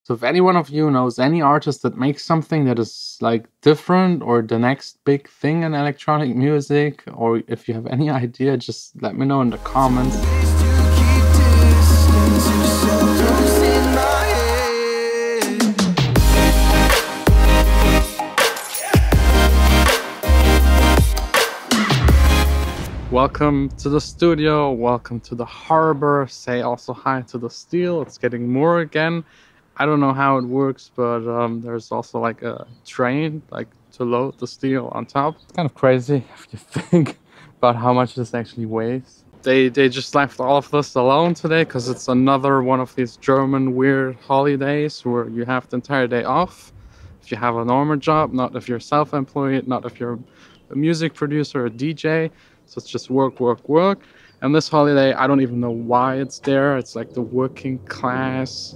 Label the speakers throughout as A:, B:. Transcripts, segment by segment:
A: So if any one of you knows any artist that makes something that is like different or the next big thing in electronic music, or if you have any idea, just let me know in the comments. Welcome to the studio, welcome to the harbor. Say also hi to the steel. It's getting more again. I don't know how it works, but there's also like a train like to load the steel on top. It's kind of crazy if you think about how much this actually weighs. They just left all of this alone today because it's another one of these German weird holidays where you have the entire day off. If you have a normal job, not if you're self-employed, not if you're a music producer or DJ. So it's just work, work, work. And this holiday, I don't even know why it's there. It's like the working class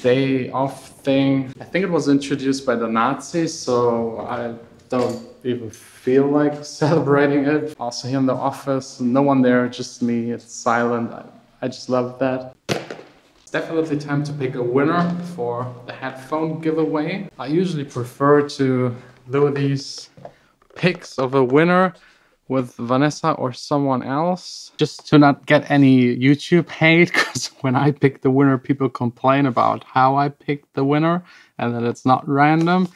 A: day off thing. I think it was introduced by the Nazis, so I don't even feel like celebrating it. Also here in the office, no one there, just me. It's silent. I just love that. It's definitely time to pick a winner for the headphone giveaway. I usually prefer to do these picks of a winner with Vanessa or someone else, just to not get any YouTube hate, because when I pick the winner, people complain about how I picked the winner and that it's not random.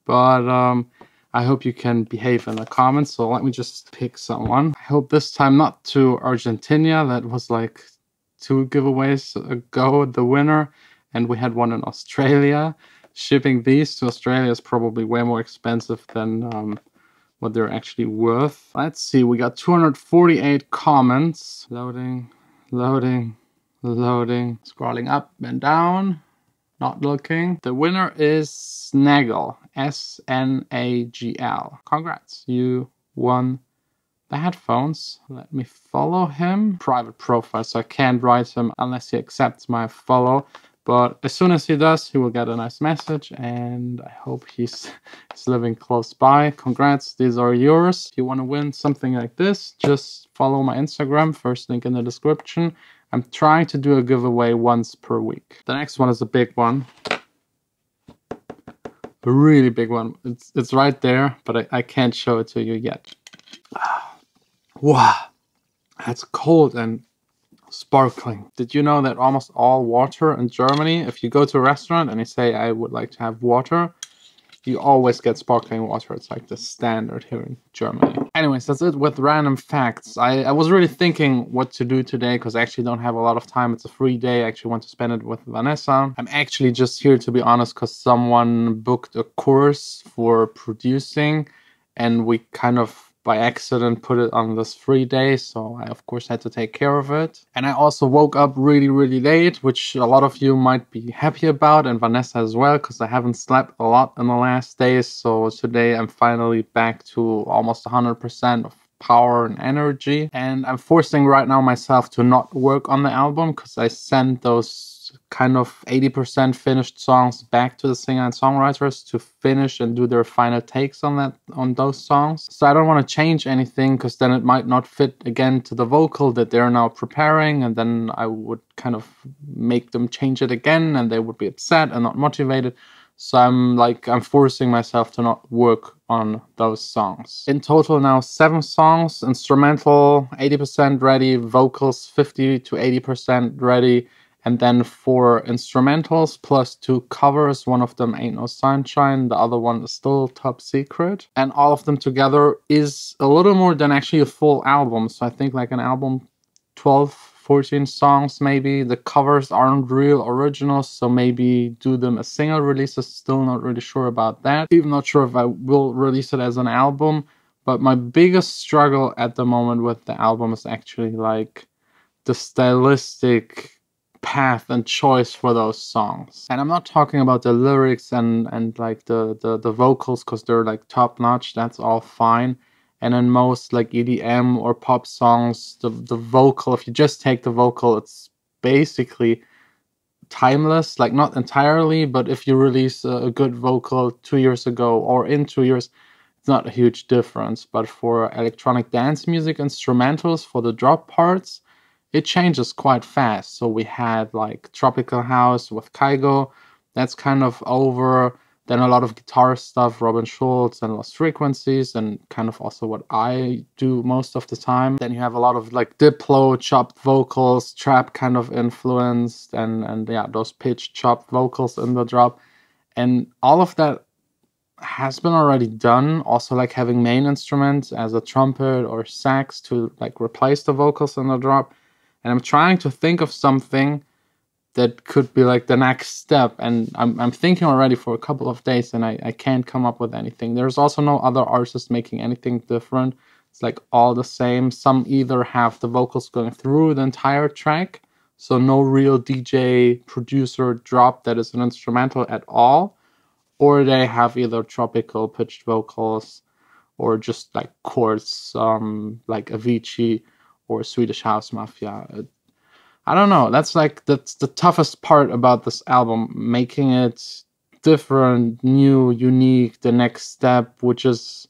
A: But I hope you can behave in the comments, so let me just pick someone. I hope this time not to Argentina. That was like 2 giveaways ago, the winner, and we had one in Australia. Shipping these to Australia is probably way more expensive than what they're actually worth. Let's see, we got 248 comments. Loading, loading, loading. Scrolling up and down, not looking. The winner is Snaggle, S-N-A-G-L. Congrats, you won the headphones. Let me follow him. Private profile, so I can't write him unless he accepts my follow. But as soon as he does, he will get a nice message, and I hope he's living close by. Congrats, these are yours. If you want to win something like this, just follow my Instagram, first link in the description. I'm trying to do a giveaway once per week. The next one is a big one. A really big one. It's right there, but I can't show it to you yet. Wow, that's cold and sparkling. Did you know that almost all water in Germany, if you go to a restaurant and you say, I would like to have water, you always get sparkling water. It's like the standard here in Germany. Anyways, that's it with random facts. I was really thinking what to do today because I actually don't have a lot of time. It's a free day. I actually want to spend it with Vanessa. I'm actually just here, to be honest, because someone booked a course for producing and we kind of by accident put it on this free day, so I of course had to take care of it. And I also woke up really late, which a lot of you might be happy about, and Vanessa as well, because I haven't slept a lot in the last days. So today I'm finally back to almost 100% of power and energy, and I'm forcing right now myself to not work on the album because I sent those kind of 80% finished songs back to the singer and songwriters to finish and do their final takes on those songs. So I don't want to change anything because then it might not fit again to the vocal that they're now preparing, and then I would kind of make them change it again and they would be upset and not motivated. So I'm forcing myself to not work on those songs. In total now 7 songs, instrumental 80% ready, vocals 50 to 80% ready, and then 4 instrumentals plus 2 covers. One of them Ain't No Sunshine, the other one is still top secret. And all of them together is a little more than actually a full album. So I think like an album, 12, 14 songs maybe. The covers aren't real originals, so maybe do them as single releases. Still not really sure about that. Even not sure if I will release it as an album. But my biggest struggle at the moment with the album is actually like the stylistic path and choice for those songs. And I'm not talking about the lyrics and like the vocals, because they're like top notch. That's all fine. And in most like EDM or pop songs, the vocal, if you just take the vocal, it's basically timeless. Like not entirely, but if you release a good vocal 2 years ago or in 2 years, it's not a huge difference. But for electronic dance music instrumentals, for the drop parts, it changes quite fast. So we had like Tropical House with Kygo, That's kind of over. Then a lot of guitar stuff, Robin Schulz and Lost Frequencies, and kind of also what I do most of the time. Then you have a lot of like Diplo, chopped vocals, trap kind of influenced, and yeah, those pitched chopped vocals in the drop. And all of that has been already done. Also like having main instruments as a trumpet or sax to like replace the vocals in the drop. And I'm trying to think of something that could be like the next step, and I'm thinking already for a couple of days, and I can't come up with anything. There's also no other artist making anything different. It's like all the same. Some either have the vocals going through the entire track, so no real DJ producer drop that is an instrumental at all, or they have either tropical pitched vocals or just like chords, like Avicii or Swedish House Mafia. I don't know. That's the toughest part about this album, making it different, new, unique, the next step, which is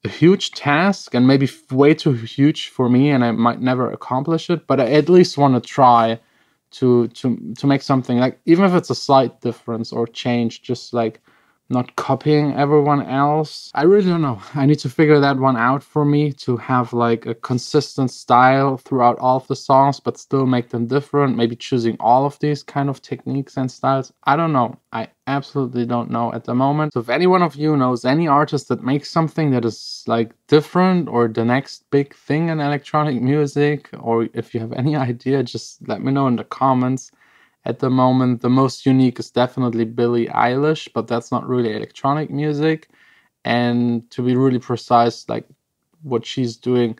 A: a huge task and maybe way too huge for me, and I might never accomplish it. But I at least want to try to make something, like even if it's a slight difference or change, just like not copying everyone else. I really don't know. I need to figure that one out for me, to have like a consistent style throughout all of the songs, but still make them different. Maybe choosing all of these kind of techniques and styles. I don't know. I absolutely don't know at the moment. So if any one of you knows any artist that makes something that is like different or the next big thing in electronic music, or if you have any idea, just let me know in the comments. At the moment, the most unique is definitely Billie Eilish, but that's not really electronic music. And to be really precise, like what she's doing,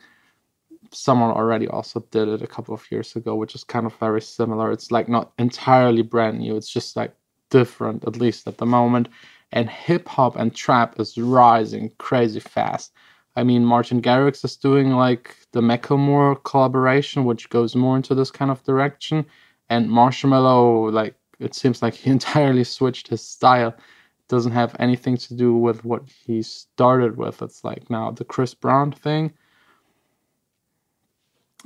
A: someone already also did it a couple of years ago, which is kind of very similar. It's like not entirely brand new. It's just like different, at least at the moment. And hip hop and trap is rising crazy fast. I mean, Martin Garrix is doing like the Macklemore collaboration, which goes more into this kind of direction. And Marshmello, like, it seems like he entirely switched his style. It doesn't have anything to do with what he started with. It's like now the Chris Brown thing.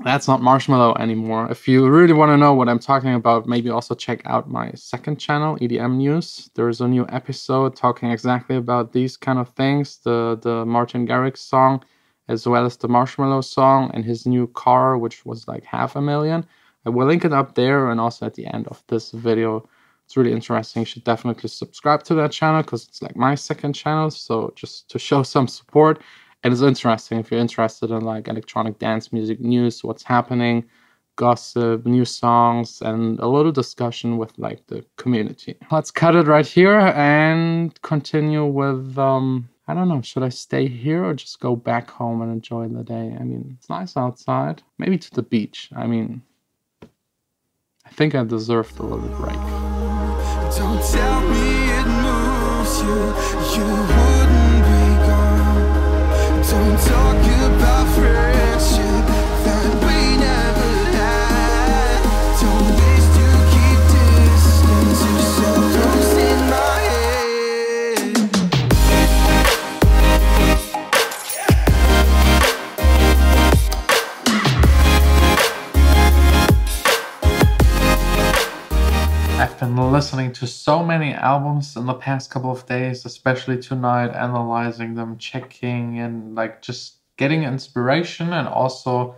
A: That's not Marshmello anymore. If you really want to know what I'm talking about, maybe also check out my second channel, EDM News. There is a new episode talking exactly about these kind of things. The Martin Garrix song, as well as the Marshmello song and his new car, which was like 500,000. I will link it up there and also at the end of this video. It's really interesting. You should definitely subscribe to that channel because it's like my second channel. So just to show some support. And it's interesting if you're interested in like electronic dance music news, what's happening, gossip, new songs, and a little discussion with like the community. Let's cut it right here and continue with, I don't know, should I stay here or just go back home and enjoy the day? I mean, it's nice outside. Maybe to the beach. I mean, I think I deserved a little break.
B: Don't tell me it moves you, you wouldn't be gone. Don't talk about friendship that we never had. Don't waste you, keep distance, you're so close in my
A: I've been listening to so many albums in the past couple of days, especially tonight, analyzing them, checking, and like just getting inspiration, and also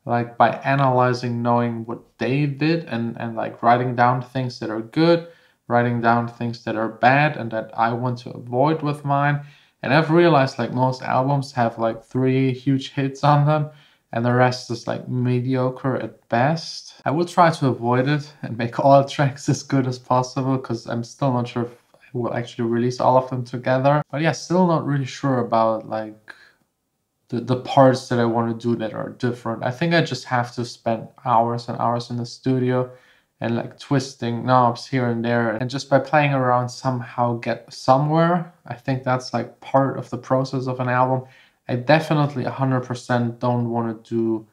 A: like by analyzing, knowing what they did, and like writing down things that are good, writing down things that are bad and that I want to avoid with mine. And I've realized like most albums have like 3 huge hits on them, and the rest is like mediocre at best. I will try to avoid it and make all tracks as good as possible, because I'm still not sure if I will actually release all of them together. But yeah, still not really sure about like the parts that I want to do that are different. I think I just have to spend hours and hours in the studio and like twisting knobs here and there, and just by playing around somehow get somewhere. I think that's like part of the process of an album. I definitely 100% don't want to do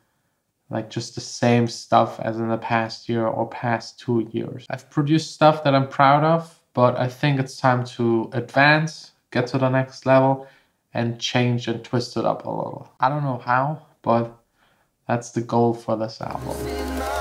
A: like just the same stuff as in the past year or past 2 years. I've produced stuff that I'm proud of, but I think it's time to advance, get to the next level, and change and twist it up a little. I don't know how, but that's the goal for this album.